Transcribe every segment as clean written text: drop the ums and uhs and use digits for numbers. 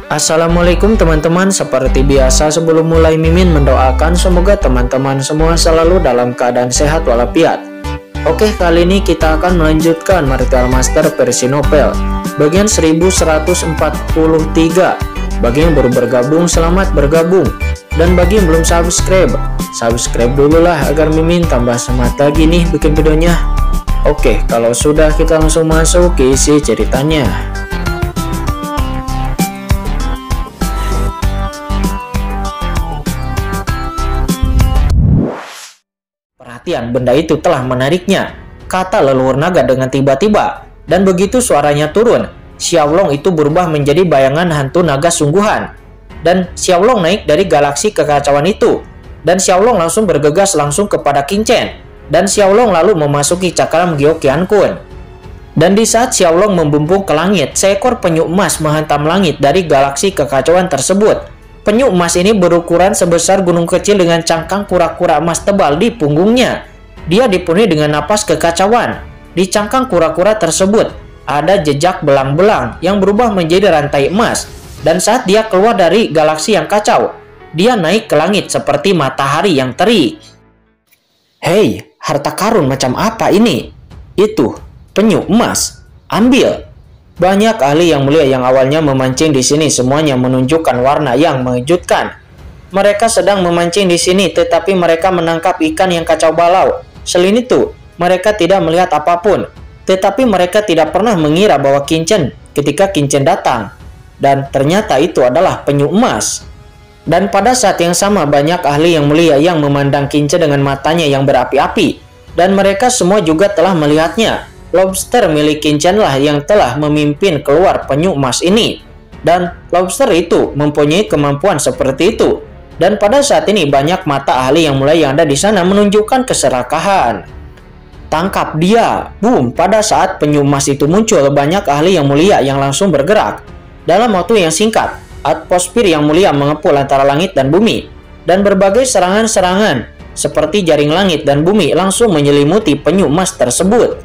Assalamualaikum teman-teman, seperti biasa sebelum mulai Mimin mendoakan semoga teman-teman semua selalu dalam keadaan sehat walafiat. Oke, kali ini kita akan melanjutkan Martial Master versi novel bagian 1143. Bagi yang baru bergabung, selamat bergabung. Dan bagi yang belum subscribe dulu lah agar Mimin tambah semangat lagi nih bikin videonya. Oke, kalau sudah kita langsung masuk ke isi ceritanya. Perhatian, benda itu telah menariknya, kata leluhur naga dengan tiba-tiba. Dan begitu suaranya turun, Xiaolong itu berubah menjadi bayangan hantu naga sungguhan. Dan Xiaolong naik dari galaksi kekacauan itu. Dan Xiaolong langsung bergegas langsung kepada Qin Chen. Dan Xiaolong lalu memasuki cakram Gyeoqian Kun. Dan di saat Xiaolong membumbung ke langit, seekor penyu emas menghantam langit dari galaksi kekacauan tersebut. Penyu emas ini berukuran sebesar gunung kecil dengan cangkang kura-kura emas tebal di punggungnya. Dia dipenuhi dengan napas kekacauan. Di cangkang kura-kura tersebut ada jejak belang-belang yang berubah menjadi rantai emas. Dan saat dia keluar dari galaksi yang kacau, dia naik ke langit seperti matahari yang terik. Hei, harta karun macam apa ini? Itu, penyu emas. Ambil. Banyak ahli yang mulia yang awalnya memancing di sini semuanya menunjukkan warna yang mengejutkan. Mereka sedang memancing di sini tetapi mereka menangkap ikan yang kacau balau. Selain itu, mereka tidak melihat apapun. Tetapi mereka tidak pernah mengira bahwa Qin Chen ketika Qin Chen datang. Dan ternyata itu adalah penyu emas. Dan pada saat yang sama banyak ahli yang mulia yang memandang Qin Chen dengan matanya yang berapi-api. Dan mereka semua juga telah melihatnya. Lobster milik Qin Chen lah yang telah memimpin keluar penyu emas ini. Dan lobster itu mempunyai kemampuan seperti itu. Dan pada saat ini banyak mata ahli yang mulai yang ada di sana menunjukkan keserakahan. Tangkap dia! Boom! Pada saat penyu emas itu muncul, banyak ahli yang mulia yang langsung bergerak. Dalam waktu yang singkat, atmosfer yang mulia mengepul antara langit dan bumi. Dan berbagai serangan-serangan seperti jaring langit dan bumi langsung menyelimuti penyu emas tersebut.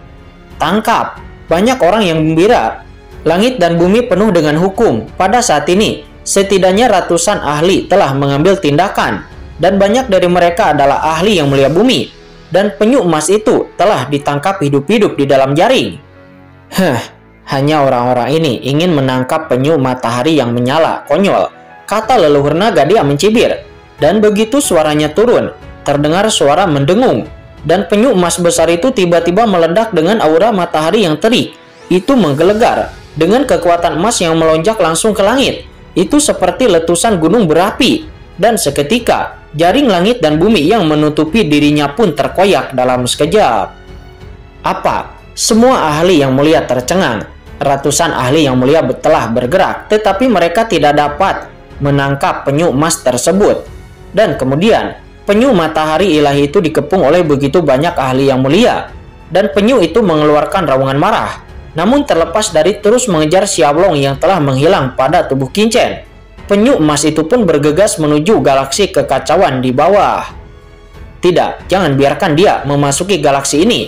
Tangkap! Banyak orang yang gembira. Langit dan bumi penuh dengan hukum. Pada saat ini, setidaknya ratusan ahli telah mengambil tindakan. Dan banyak dari mereka adalah ahli yang mulia bumi. Dan penyu emas itu telah ditangkap hidup-hidup di dalam jaring. Hanya orang-orang ini ingin menangkap penyu matahari yang menyala. Konyol, kata leluhur naga. Dia mencibir. Dan begitu suaranya turun, terdengar suara mendengung. Dan penyu emas besar itu tiba-tiba meledak dengan aura matahari yang terik. Itu menggelegar. Dengan kekuatan emas yang melonjak langsung ke langit. Itu seperti letusan gunung berapi. Dan seketika, jaring langit dan bumi yang menutupi dirinya pun terkoyak dalam sekejap. Apa? Semua ahli yang mulia tercengang. Ratusan ahli yang mulia telah bergerak. Tetapi mereka tidak dapat menangkap penyu emas tersebut. Dan kemudian penyu matahari ilahi itu dikepung oleh begitu banyak ahli yang mulia. Dan penyu itu mengeluarkan raungan marah. Namun terlepas dari terus mengejar Xiaolong yang telah menghilang pada tubuh Qin Chen, penyu emas itu pun bergegas menuju galaksi kekacauan di bawah. Tidak, jangan biarkan dia memasuki galaksi ini.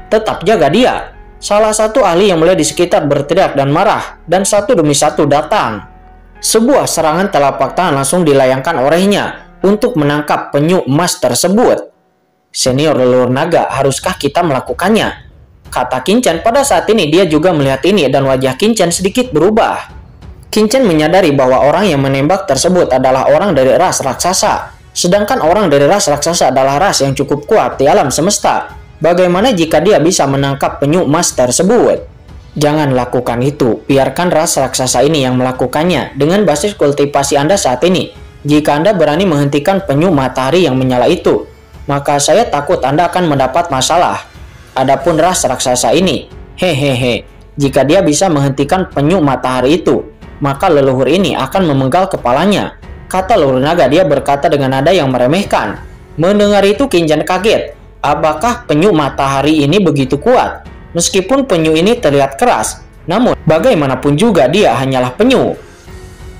Tetap jaga dia. Salah satu ahli yang mulia di sekitar berteriak dan marah. Dan satu demi satu datang. Sebuah serangan telapak tangan langsung dilayangkan olehnya untuk menangkap penyu emas tersebut. Senior leluhur naga, haruskah kita melakukannya? Kata Qin Chen. Pada saat ini dia juga melihat ini dan wajah Qin Chen sedikit berubah. Qin Chen menyadari bahwa orang yang menembak tersebut adalah orang dari ras raksasa. Sedangkan orang dari ras raksasa adalah ras yang cukup kuat di alam semesta. Bagaimana jika dia bisa menangkap penyu emas tersebut? Jangan lakukan itu. Biarkan ras raksasa ini yang melakukannya dengan basis kultivasi Anda saat ini. Jika Anda berani menghentikan penyu matahari yang menyala itu, maka saya takut Anda akan mendapat masalah. Adapun ras raksasa ini, jika dia bisa menghentikan penyu matahari itu, maka leluhur ini akan memenggal kepalanya. Kata leluhur naga. Dia berkata dengan nada yang meremehkan. Mendengar itu Qin Chen kaget. Apakah penyu matahari ini begitu kuat? Meskipun penyu ini terlihat keras, namun bagaimanapun juga dia hanyalah penyu.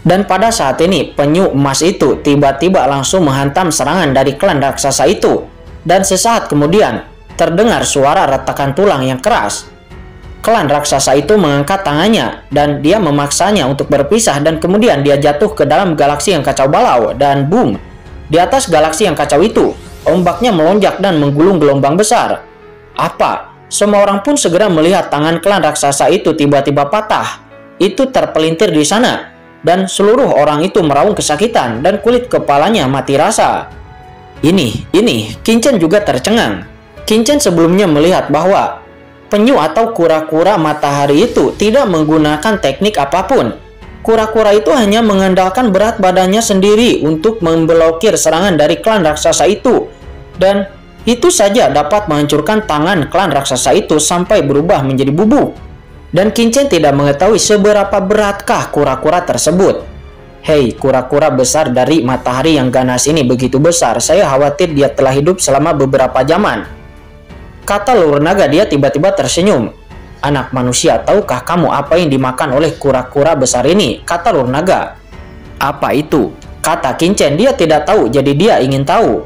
Dan pada saat ini penyu emas itu tiba-tiba langsung menghantam serangan dari klan raksasa itu. Dan sesaat kemudian terdengar suara retakan tulang yang keras. Klan raksasa itu mengangkat tangannya dan dia memaksanya untuk berpisah, dan kemudian dia jatuh ke dalam galaksi yang kacau balau, dan boom, di atas galaksi yang kacau itu ombaknya melonjak dan menggulung gelombang besar. Apa? Semua orang pun segera melihat tangan klan raksasa itu tiba-tiba patah. Itu terpelintir di sana, dan seluruh orang itu meraung kesakitan dan kulit kepalanya mati rasa. Ini, Qin-Chen juga tercengang. Qin-Chen sebelumnya melihat bahwa penyu atau kura-kura matahari itu tidak menggunakan teknik apapun. Kura-kura itu hanya mengandalkan berat badannya sendiri untuk memblokir serangan dari klan raksasa itu. Dan itu saja dapat menghancurkan tangan klan raksasa itu sampai berubah menjadi bubuk. Dan Qin-Chen tidak mengetahui seberapa beratkah kura-kura tersebut. Hei, kura-kura besar dari matahari yang ganas ini begitu besar, saya khawatir dia telah hidup selama beberapa zaman, kata leluhur naga. Dia tiba-tiba tersenyum. Anak manusia, tahukah kamu apa yang dimakan oleh kura-kura besar ini? Kata leluhur naga. Apa itu? Kata Qin-Chen. Dia tidak tahu, jadi dia ingin tahu.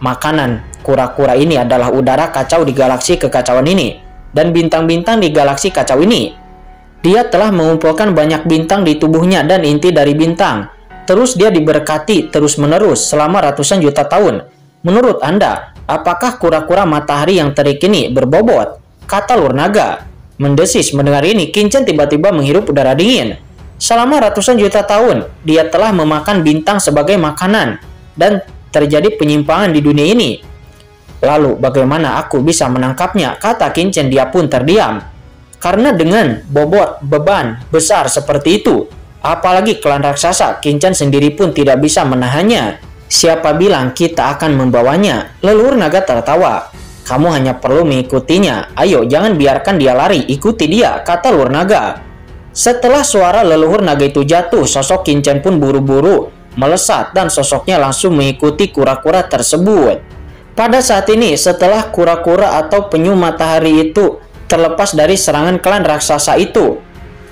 Makanan kura-kura ini adalah udara kacau di galaksi kekacauan ini, dan bintang-bintang di galaksi kacau ini. Dia telah mengumpulkan banyak bintang di tubuhnya dan inti dari bintang. Terus dia diberkati terus-menerus selama ratusan juta tahun. Menurut Anda, apakah kura-kura matahari yang terik ini berbobot? Kata leluhur naga. Mendesis mendengar ini, Qin-Chen tiba-tiba menghirup udara dingin. Selama ratusan juta tahun, dia telah memakan bintang sebagai makanan, dan terjadi penyimpangan di dunia ini. Lalu bagaimana aku bisa menangkapnya? Kata Qin-Chen. Dia pun terdiam. Karena dengan bobot beban besar seperti itu, apalagi klan raksasa, Qin-Chen sendiri pun tidak bisa menahannya. Siapa bilang kita akan membawanya? Leluhur naga tertawa. Kamu hanya perlu mengikutinya. Ayo, jangan biarkan dia lari, ikuti dia, kata leluhur naga. Setelah suara leluhur naga itu jatuh, sosok Qin-Chen pun buru-buru melesat dan sosoknya langsung mengikuti kura-kura tersebut. Pada saat ini, setelah kura-kura atau penyu matahari itu terlepas dari serangan klan raksasa itu,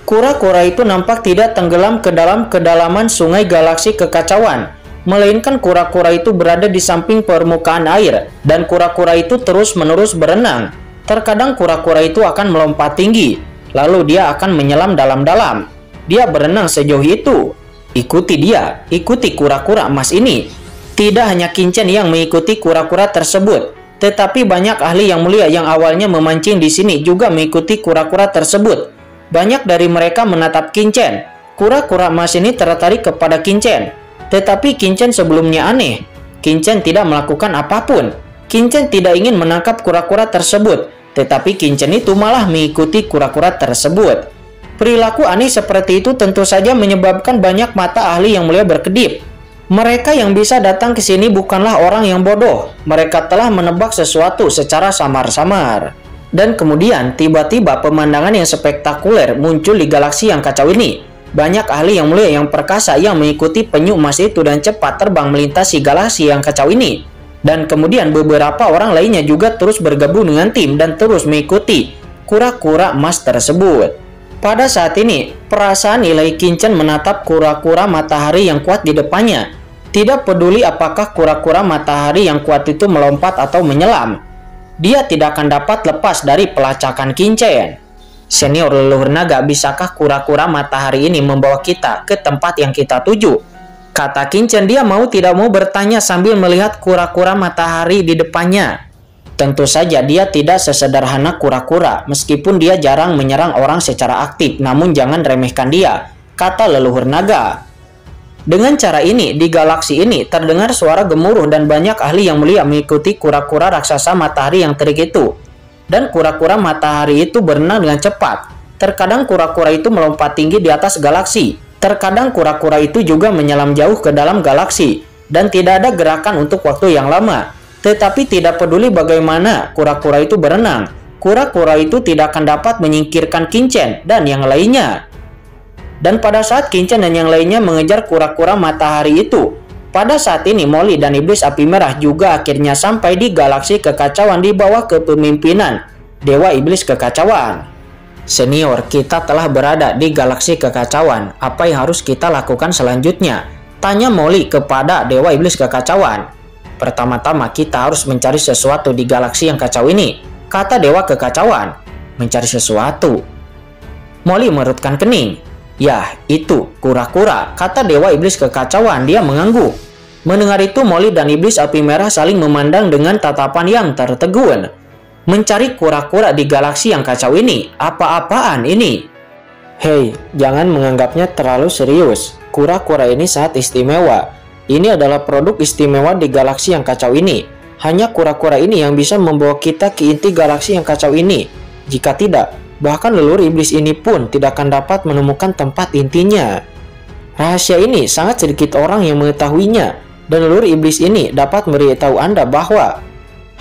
kura-kura itu nampak tidak tenggelam ke dalam kedalaman sungai galaksi kekacauan, melainkan kura-kura itu berada di samping permukaan air, dan kura-kura itu terus-menerus berenang. Terkadang kura-kura itu akan melompat tinggi, lalu dia akan menyelam dalam-dalam. Dia berenang sejauh itu. Ikuti dia, ikuti kura-kura emas ini. Tidak hanya Qin-Chen yang mengikuti kura-kura tersebut, tetapi banyak ahli yang mulia yang awalnya memancing di sini juga mengikuti kura-kura tersebut. Banyak dari mereka menatap Qin-Chen. Kura-kura emas ini tertarik kepada Qin-Chen. Tetapi Qin-Chen sebelumnya aneh. Qin-Chen tidak melakukan apapun. Qin-Chen tidak ingin menangkap kura-kura tersebut, tetapi Qin-Chen itu malah mengikuti kura-kura tersebut. Perilaku aneh seperti itu tentu saja menyebabkan banyak mata ahli yang mulia berkedip. Mereka yang bisa datang ke sini bukanlah orang yang bodoh. Mereka telah menebak sesuatu secara samar-samar. Dan kemudian tiba-tiba pemandangan yang spektakuler muncul di galaksi yang kacau ini. Banyak ahli yang mulia yang perkasa yang mengikuti penyu emas itu dan cepat terbang melintasi galaksi yang kacau ini. Dan kemudian beberapa orang lainnya juga terus bergabung dengan tim dan terus mengikuti kura-kura emas tersebut. Pada saat ini, perasaan ilahi Qin-Chen menatap kura-kura matahari yang kuat di depannya. Tidak peduli apakah kura-kura matahari yang kuat itu melompat atau menyelam, dia tidak akan dapat lepas dari pelacakan Qin-Chen. Senior leluhur naga, bisakah kura-kura matahari ini membawa kita ke tempat yang kita tuju? Kata Qin-Chen. Dia mau tidak mau bertanya sambil melihat kura-kura matahari di depannya. Tentu saja dia tidak sesederhana kura-kura, meskipun dia jarang menyerang orang secara aktif, namun jangan remehkan dia, kata leluhur naga. Dengan cara ini, di galaksi ini terdengar suara gemuruh dan banyak ahli yang mulia mengikuti kura-kura raksasa matahari yang terik itu. Dan kura-kura matahari itu berenang dengan cepat. Terkadang kura-kura itu melompat tinggi di atas galaksi. Terkadang kura-kura itu juga menyelam jauh ke dalam galaksi. Dan tidak ada gerakan untuk waktu yang lama. Tetapi tidak peduli bagaimana kura-kura itu berenang, kura-kura itu tidak akan dapat menyingkirkan Qin-Chen dan yang lainnya. Dan pada saat Qin-Chen dan yang lainnya mengejar kura-kura matahari itu, pada saat ini Molly dan Iblis Api Merah juga akhirnya sampai di galaksi kekacauan di bawah kepemimpinan Dewa Iblis Kekacauan. Senior, kita telah berada di galaksi kekacauan. Apa yang harus kita lakukan selanjutnya? Tanya Molly kepada Dewa Iblis Kekacauan. Pertama-tama kita harus mencari sesuatu di galaksi yang kacau ini, kata Dewa Kekacauan. mencari sesuatu. Molly mengerutkan kening. Ya, itu kura-kura, kata Dewa Iblis Kekacauan. Dia mengangguk. Mendengar itu, Molly dan Iblis Api Merah saling memandang dengan tatapan yang tertegun. Mencari kura-kura di galaksi yang kacau ini, apa-apaan ini? Hei, jangan menganggapnya terlalu serius. Kura-kura ini sangat istimewa. Ini adalah produk istimewa di galaksi yang kacau ini. Hanya kura-kura ini yang bisa membawa kita ke inti galaksi yang kacau ini. Jika tidak, bahkan leluhur iblis ini pun tidak akan dapat menemukan tempat intinya. Rahasia ini sangat sedikit orang yang mengetahuinya, dan leluhur iblis ini dapat memberitahu Anda bahwa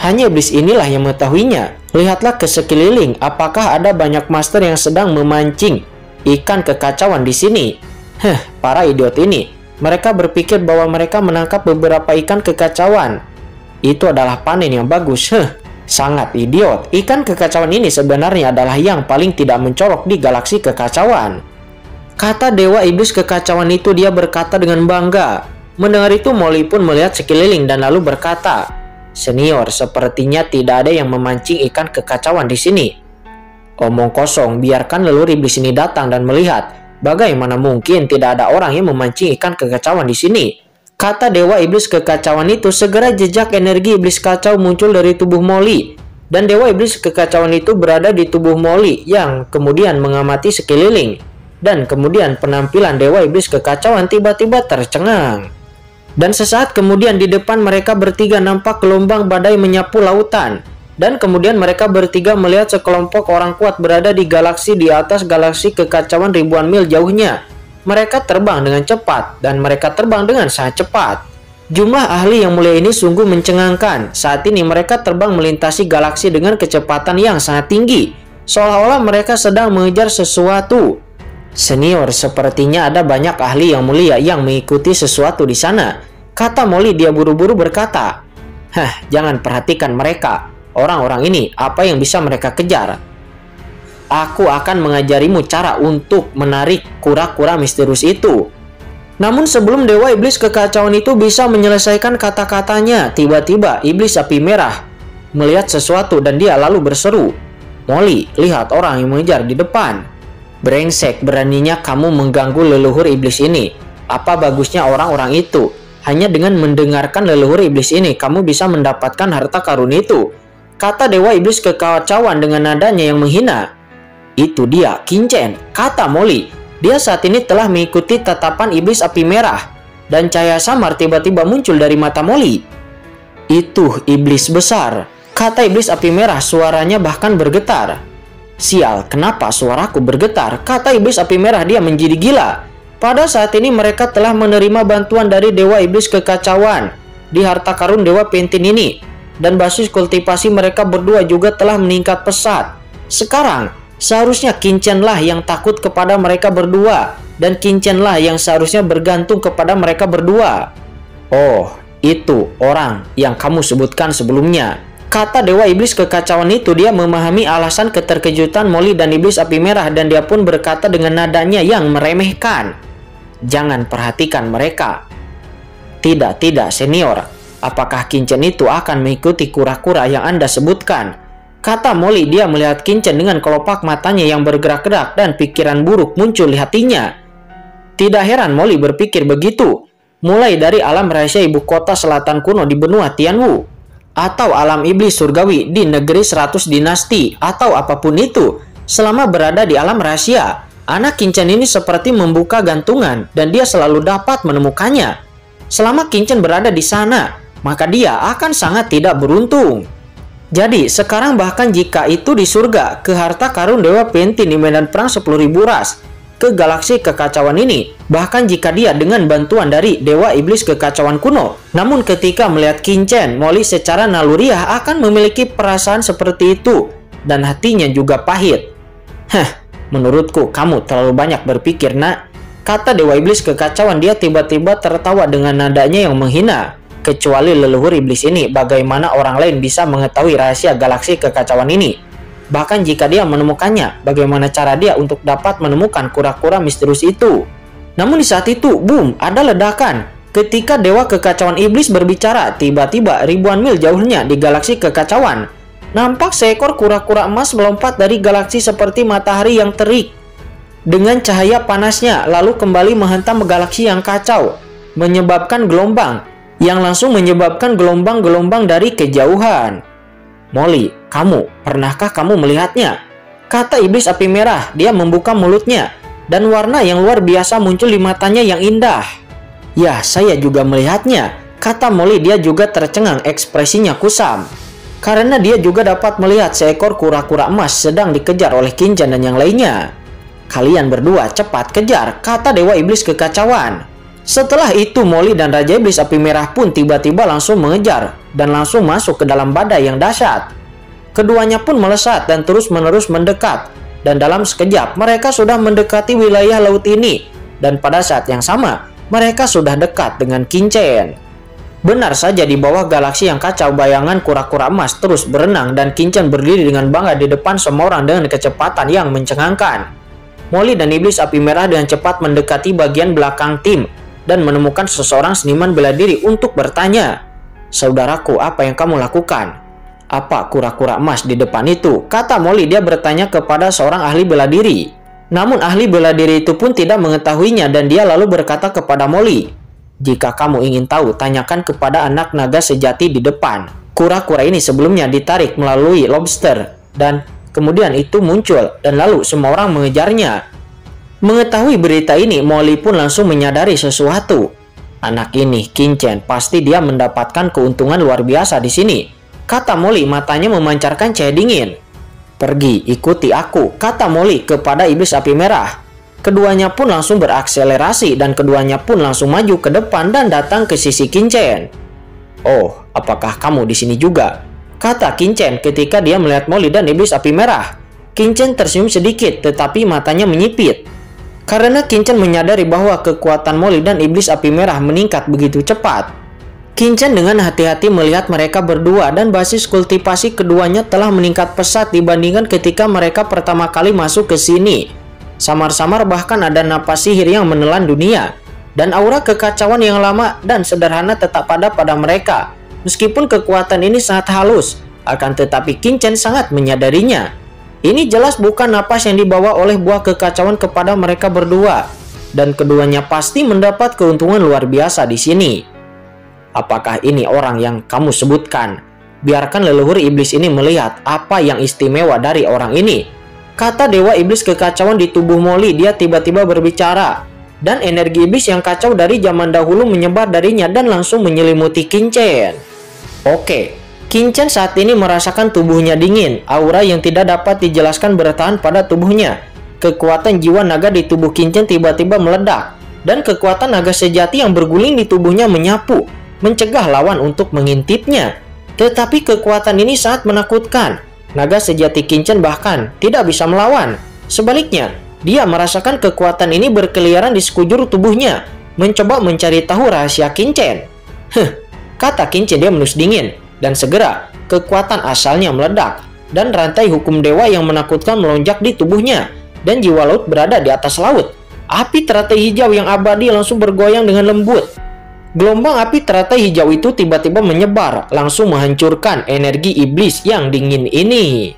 hanya iblis inilah yang mengetahuinya. Lihatlah ke sekeliling, apakah ada banyak master yang sedang memancing ikan kekacauan di sini? Para idiot ini. Mereka berpikir bahwa mereka menangkap beberapa ikan kekacauan. Itu adalah panen yang bagus. Sangat idiot. Ikan kekacauan ini sebenarnya adalah yang paling tidak mencolok di galaksi kekacauan. Kata Dewa Iblis Kekacauan itu. Dia berkata dengan bangga. Mendengar itu, Molly pun melihat sekeliling dan lalu berkata, "Senior, sepertinya tidak ada yang memancing ikan kekacauan di sini." Omong kosong, biarkan leluhur iblis ini datang dan melihat. Bagaimana mungkin tidak ada orang yang memancing ikan kekacauan di sini? Kata Dewa Iblis Kekacauan itu. Segera jejak energi iblis kacau muncul dari tubuh Molly. Dan Dewa Iblis Kekacauan itu berada di tubuh Molly yang kemudian mengamati sekeliling. Dan kemudian penampilan Dewa Iblis Kekacauan tiba-tiba tercengang. Dan sesaat kemudian di depan mereka bertiga nampak gelombang badai menyapu lautan. Dan kemudian mereka bertiga melihat sekelompok orang kuat berada di galaksi di atas galaksi kekacauan ribuan mil jauhnya. Mereka terbang dengan cepat dan mereka terbang dengan sangat cepat. Jumlah ahli yang mulia ini sungguh mencengangkan. Saat ini mereka terbang melintasi galaksi dengan kecepatan yang sangat tinggi, seolah-olah mereka sedang mengejar sesuatu. Senior, sepertinya ada banyak ahli yang mulia yang mengikuti sesuatu di sana, kata Molly. Dia buru-buru berkata, jangan perhatikan mereka. Orang-orang ini, apa yang bisa mereka kejar? Aku akan mengajarimu cara untuk menarik kura-kura misterius itu. Namun sebelum Dewa Iblis Kekacauan itu bisa menyelesaikan kata-katanya, tiba-tiba Iblis Api Merah melihat sesuatu dan dia lalu berseru, "Molly, lihat orang yang mengejar di depan." "Brengsek, beraninya kamu mengganggu leluhur iblis ini. Apa bagusnya orang-orang itu? Hanya dengan mendengarkan leluhur iblis ini, kamu bisa mendapatkan harta karun itu," kata Dewa Iblis Kekacauan dengan nadanya yang menghina. "Itu dia, Kincen," kata Molly. Dia saat ini telah mengikuti tatapan Iblis Api Merah. Dan cahaya samar tiba-tiba muncul dari mata Molly. "Itu iblis besar," kata Iblis Api Merah. Suaranya bahkan bergetar. "Sial, kenapa suaraku bergetar?" kata Iblis Api Merah. Dia menjadi gila. Pada saat ini mereka telah menerima bantuan dari Dewa Iblis Kekacauan di harta karun Dewa Pentin ini. Dan basis kultivasi mereka berdua juga telah meningkat pesat. Sekarang, seharusnya Kincen lah yang takut kepada mereka berdua. Dan Kincen lah yang seharusnya bergantung kepada mereka berdua. "Oh, itu orang yang kamu sebutkan sebelumnya," kata Dewa Iblis Kekacauan itu. Dia memahami alasan keterkejutan Molly dan Iblis Api Merah. Dan dia pun berkata dengan nadanya yang meremehkan, "Jangan perhatikan mereka." Tidak, senior. Apakah Kincen itu akan mengikuti kura-kura yang Anda sebutkan?" kata Molly. Dia melihat Kincen dengan kelopak matanya yang bergerak-gerak dan pikiran buruk muncul di hatinya. Tidak heran Molly berpikir begitu. Mulai dari alam rahasia ibu kota selatan kuno di benua Tianwu, atau alam iblis surgawi di negeri 100 dinasti, atau apapun itu, selama berada di alam rahasia, anak Kincen ini seperti membuka gantungan dan dia selalu dapat menemukannya. Selama Kincen berada di sana, maka dia akan sangat tidak beruntung. Jadi sekarang bahkan jika itu di surga, ke harta karun Dewa Pentin di medan perang 10.000 ras, ke galaksi kekacauan ini, bahkan jika dia dengan bantuan dari Dewa Iblis Kekacauan kuno. Namun ketika melihat Kincen, Molly secara naluriah akan memiliki perasaan seperti itu, dan hatinya juga pahit. Menurutku kamu terlalu banyak berpikir, nak, kata Dewa Iblis Kekacauan. Dia tiba-tiba tertawa dengan nadanya yang menghina. Kecuali leluhur iblis ini, bagaimana orang lain bisa mengetahui rahasia galaksi kekacauan ini? Bahkan jika dia menemukannya, bagaimana cara dia untuk dapat menemukan kura-kura misterius itu? Namun di saat itu, boom, ada ledakan. Ketika Dewa Kekacauan Iblis berbicara, tiba-tiba ribuan mil jauhnya di galaksi kekacauan, Nampak seekor kura-kura emas melompat dari galaksi seperti matahari yang terik dengan cahaya panasnya, lalu kembali menghantam galaksi yang kacau, menyebabkan gelombang yang langsung menyebabkan gelombang-gelombang dari kejauhan. Molly, pernahkah kamu melihatnya? Kata iblis api merah. Dia membuka mulutnya dan warna yang luar biasa muncul di matanya yang indah. Ya, saya juga melihatnya, kata Molly. Dia juga tercengang, ekspresinya kusam. Karena dia juga dapat melihat seekor kura-kura emas sedang dikejar oleh Qin Chen dan yang lainnya. Kalian berdua cepat kejar, kata Dewa Iblis Kekacauan. Setelah itu Molly dan Raja Iblis Api Merah pun tiba-tiba langsung mengejar dan langsung masuk ke dalam badai yang dahsyat. Keduanya pun melesat dan terus-menerus mendekat, dan dalam sekejap mereka sudah mendekati wilayah laut ini, dan pada saat yang sama mereka sudah dekat dengan Qin Chen. Benar saja, di bawah galaksi yang kacau, bayangan kura-kura emas terus berenang dan Qin Chen berdiri dengan bangga di depan semua orang dengan kecepatan yang mencengangkan. Molly dan Iblis Api Merah dengan cepat mendekati bagian belakang tim dan menemukan seseorang seniman bela diri untuk bertanya. Saudaraku, apa yang kamu lakukan? Apa kura-kura emas di depan itu? Kata Molly. Dia bertanya kepada seorang ahli bela diri. Namun ahli bela diri itu pun tidak mengetahuinya dan dia lalu berkata kepada Molly, jika kamu ingin tahu, tanyakan kepada anak naga sejati di depan. Kura-kura ini sebelumnya ditarik melalui lobster dan kemudian itu muncul dan lalu semua orang mengejarnya. Mengetahui berita ini, Molly pun langsung menyadari sesuatu. Anak ini, Qin Chen, pasti dia mendapatkan keuntungan luar biasa di sini, kata Molly, matanya memancarkan cahaya dingin. Pergi, ikuti aku, kata Molly kepada Iblis Api Merah. Keduanya pun langsung berakselerasi dan keduanya pun langsung maju ke depan dan datang ke sisi Qin Chen. Oh, apakah kamu di sini juga? Kata Qin Chen ketika dia melihat Molly dan Iblis Api Merah. Qin Chen tersenyum sedikit tetapi matanya menyipit. Karena Qin Chen menyadari bahwa kekuatan Molly dan Iblis Api Merah meningkat begitu cepat. Qin Chen dengan hati-hati melihat mereka berdua dan basis kultivasi keduanya telah meningkat pesat dibandingkan ketika mereka pertama kali masuk ke sini. Samar-samar bahkan ada napas sihir yang menelan dunia, dan aura kekacauan yang lama dan sederhana tetap ada pada mereka. Meskipun kekuatan ini sangat halus, akan tetapi Qin Chen sangat menyadarinya. Ini jelas bukan napas yang dibawa oleh buah kekacauan kepada mereka berdua, dan keduanya pasti mendapat keuntungan luar biasa di sini. Apakah ini orang yang kamu sebutkan? Biarkan leluhur iblis ini melihat apa yang istimewa dari orang ini, kata Dewa Iblis Kekacauan di tubuh Molly. Dia tiba-tiba berbicara, dan energi iblis yang kacau dari zaman dahulu menyebar darinya dan langsung menyelimuti Qin Chen. Oke, Qin Chen saat ini merasakan tubuhnya dingin, aura yang tidak dapat dijelaskan bertahan pada tubuhnya. Kekuatan jiwa naga di tubuh Qin Chen tiba-tiba meledak, dan kekuatan naga sejati yang berguling di tubuhnya menyapu, mencegah lawan untuk mengintipnya. Tetapi kekuatan ini sangat menakutkan. Naga sejati Qin Chen bahkan tidak bisa melawan. Sebaliknya, dia merasakan kekuatan ini berkeliaran di sekujur tubuhnya, mencoba mencari tahu rahasia Qin Chen. Kata Qin Chen, dia menus dingin, dan segera kekuatan asalnya meledak, dan rantai hukum dewa yang menakutkan melonjak di tubuhnya, dan jiwa laut berada di atas laut. Api teratai hijau yang abadi langsung bergoyang dengan lembut. Gelombang api teratai hijau itu tiba-tiba menyebar, langsung menghancurkan energi iblis yang dingin ini.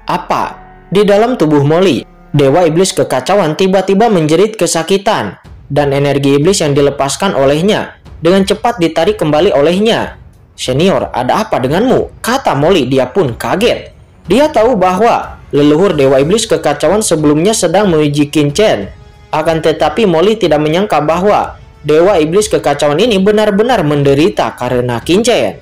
Apa? Di dalam tubuh Molly, Dewa Iblis Kekacauan tiba-tiba menjerit kesakitan, dan energi iblis yang dilepaskan olehnya dengan cepat ditarik kembali olehnya. Senior, ada apa denganmu? Kata Molly. Dia pun kaget. Dia tahu bahwa leluhur Dewa Iblis Kekacauan sebelumnya sedang menguji Qin Chen. Akan tetapi Molly tidak menyangka bahwa Dewa Iblis Kekacauan ini benar-benar menderita karena Qin Chen.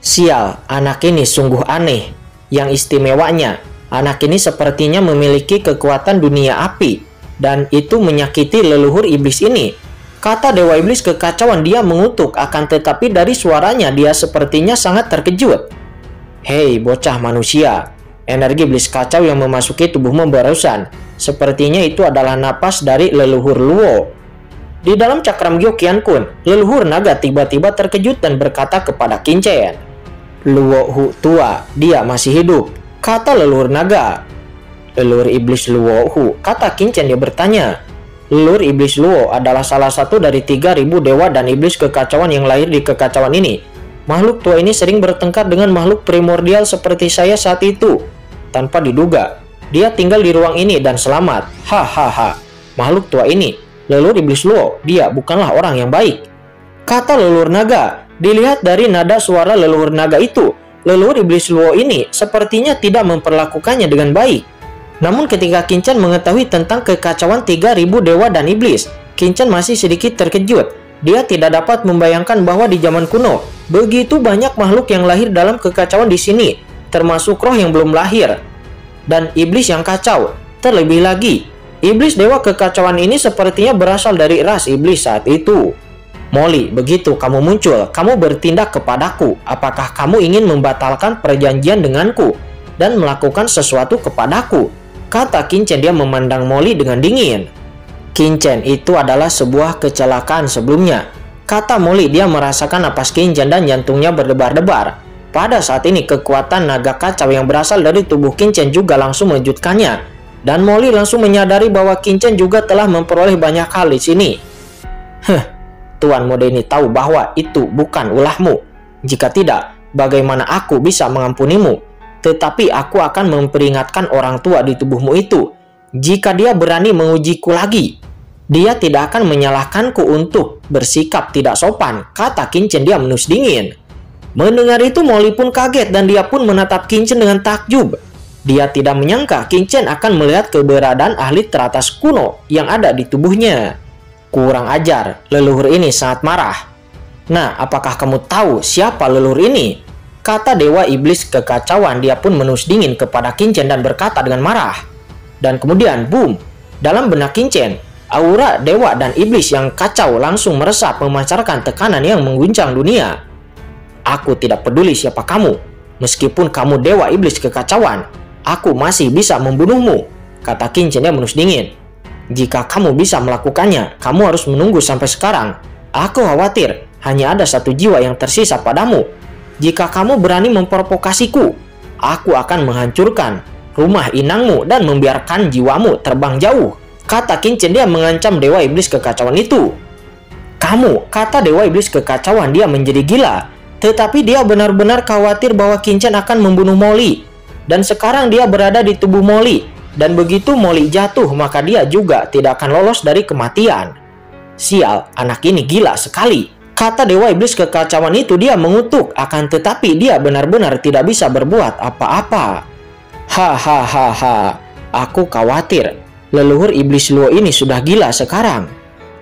Sial, anak ini sungguh aneh. Yang istimewanya, anak ini sepertinya memiliki kekuatan dunia api, dan itu menyakiti leluhur iblis ini, kata Dewa Iblis Kekacauan. Dia mengutuk, akan tetapi dari suaranya dia sepertinya sangat terkejut. Hei bocah manusia, energi iblis kacau yang memasuki tubuhmu barusan, sepertinya itu adalah napas dari leluhur Luo. Di dalam cakram Gyokian Kun, leluhur naga tiba-tiba terkejut dan berkata kepada Qin Chen, Luo Hu tua, dia masih hidup, kata leluhur naga. Leluhur iblis Luo Hu, kata Qin Chen. Dia bertanya. Leluhur iblis Luo adalah salah satu dari 3.000 dewa dan iblis kekacauan yang lahir di kekacauan ini. Makhluk tua ini sering bertengkar dengan makhluk primordial seperti saya saat itu. Tanpa diduga, dia tinggal di ruang ini dan selamat. Hahaha. Makhluk tua ini, leluhur iblis Luo, dia bukanlah orang yang baik, kata leluhur naga. Dilihat dari nada suara leluhur naga itu, leluhur iblis Luo ini sepertinya tidak memperlakukannya dengan baik. Namun ketika Qin-Chen mengetahui tentang kekacauan 3000 dewa dan iblis, Qin-Chen masih sedikit terkejut. Dia tidak dapat membayangkan bahwa di zaman kuno, begitu banyak makhluk yang lahir dalam kekacauan di sini, termasuk roh yang belum lahir, dan iblis yang kacau. Terlebih lagi, iblis dewa kekacauan ini sepertinya berasal dari ras iblis saat itu. Molly, begitu kamu muncul, kamu bertindak kepadaku. Apakah kamu ingin membatalkan perjanjian denganku dan melakukan sesuatu kepadaku? Kata Qin-Chen. Dia memandang Molly dengan dingin. Qin-Chen, itu adalah sebuah kecelakaan sebelumnya, kata Molly. Dia merasakan napas Qin-Chen dan jantungnya berdebar-debar. Pada saat ini kekuatan naga kacau yang berasal dari tubuh Qin-Chen juga langsung mengejutkannya. Dan Molly langsung menyadari bahwa Qin-Chen juga telah memperoleh banyak hal di sini. Tuan muda ini tahu bahwa itu bukan ulahmu. Jika tidak, bagaimana aku bisa mengampunimu? Tetapi aku akan memperingatkan orang tua di tubuhmu itu. Jika dia berani mengujiku lagi, dia tidak akan menyalahkanku untuk bersikap tidak sopan, kata Qin-Chen. Dia menus dingin. Mendengar itu Molly pun kaget dan dia pun menatap Qin-Chen dengan takjub. Dia tidak menyangka Qin-Chen akan melihat keberadaan ahli teratas kuno yang ada di tubuhnya. Kurang ajar, leluhur ini sangat marah. Nah, apakah kamu tahu siapa leluhur ini? Kata dewa iblis kekacauan. Dia pun menus dingin kepada Qin-Chen dan berkata dengan marah. Dan kemudian, boom, dalam benak Qin-Chen, aura dewa dan iblis yang kacau langsung meresap memancarkan tekanan yang mengguncang dunia. Aku tidak peduli siapa kamu. Meskipun kamu dewa iblis kekacauan, aku masih bisa membunuhmu, kata Qin-Chen. Dia menus dingin. Jika kamu bisa melakukannya, kamu harus menunggu sampai sekarang. Aku khawatir hanya ada satu jiwa yang tersisa padamu. Jika kamu berani memprovokasiku, aku akan menghancurkan rumah inangmu dan membiarkan jiwamu terbang jauh, kata Qin-Chen. Dia mengancam dewa iblis kekacauan itu. Kamu, kata dewa iblis kekacauan. Dia menjadi gila. Tetapi dia benar-benar khawatir bahwa Qin-Chen akan membunuh Molly. Dan sekarang dia berada di tubuh Molly. Dan begitu Molly jatuh, maka dia juga tidak akan lolos dari kematian. Sial, anak ini gila sekali, kata dewa iblis kekacauan itu. Dia mengutuk, akan tetapi dia benar-benar tidak bisa berbuat apa-apa. Hahaha, aku khawatir leluhur iblis Luo ini sudah gila sekarang,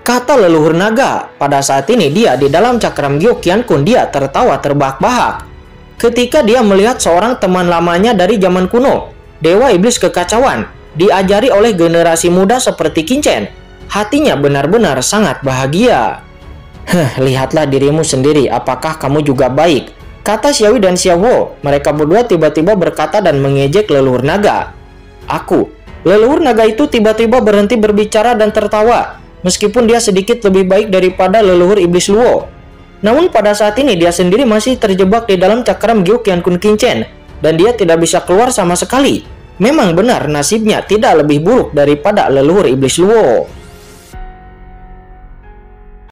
kata leluhur naga. Pada saat ini dia di dalam cakram Gyo Qiankun. Dia tertawa terbahak-bahak ketika dia melihat seorang teman lamanya dari zaman kuno, dewa iblis kekacauan, diajari oleh generasi muda seperti Qin-Chen. Hatinya benar-benar sangat bahagia. Lihatlah dirimu sendiri, apakah kamu juga baik, kata Xiaoyu dan Xiaowo. Mereka berdua tiba-tiba berkata dan mengejek leluhur naga. Leluhur naga itu tiba-tiba berhenti berbicara dan tertawa. Meskipun dia sedikit lebih baik daripada leluhur iblis Luo, namun pada saat ini dia sendiri masih terjebak di dalam cakram Gyo Qiankun Qin-Chen dan dia tidak bisa keluar sama sekali. Memang benar nasibnya tidak lebih buruk daripada leluhur iblis Luo.